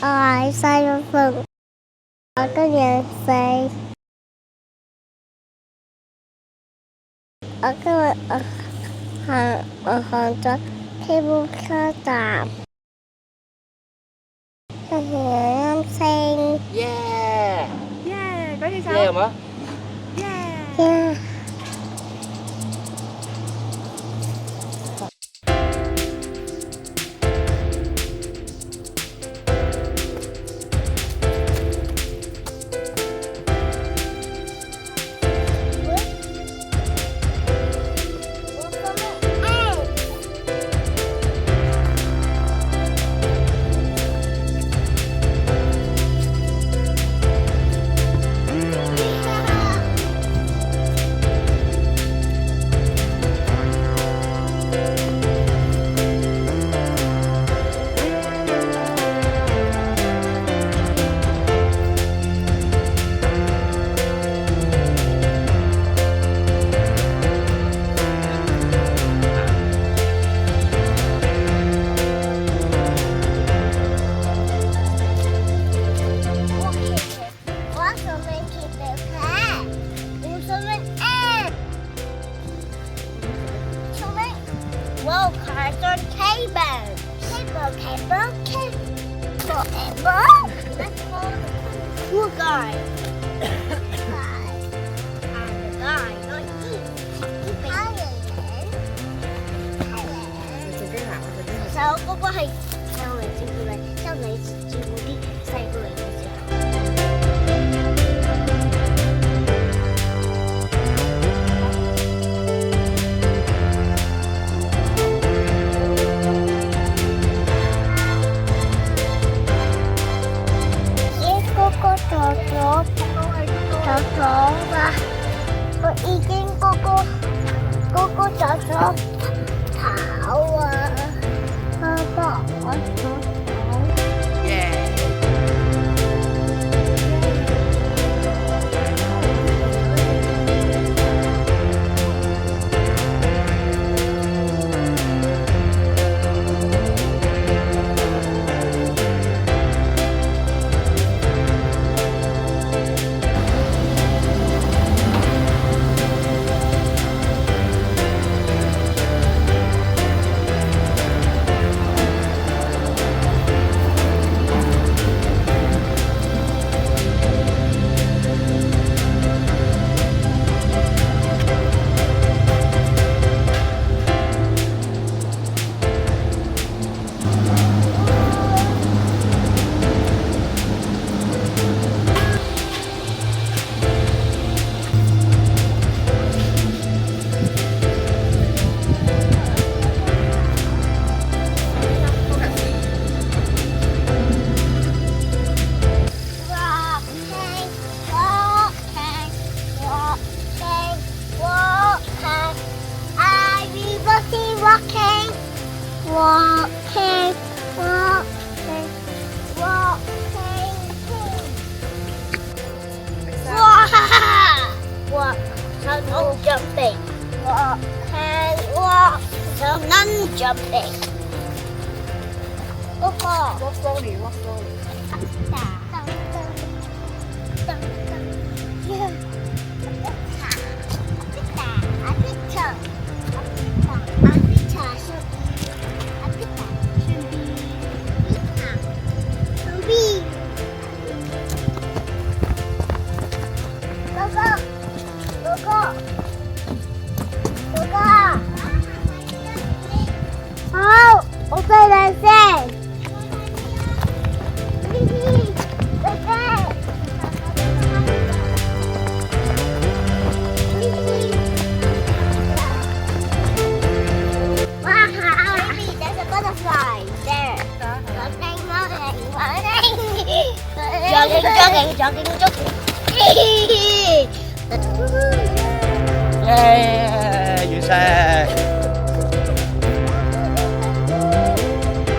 我係細佬烽，我今年4，我今日行咗天烏車站，跟住啱升。耶！耶！舉隻手。耶嘛？耶！Poor guy. And the guy not eat. So 嗰個係收嚟照顧你，收你照顧啲細過你嘅時候。走啦！我已經嗰個走咗跑啊！爸爸，我想跑。耶！Jumping, walk and walk, so none jumping. Walk slowly, walk slowly. Jogging. 耶！完成。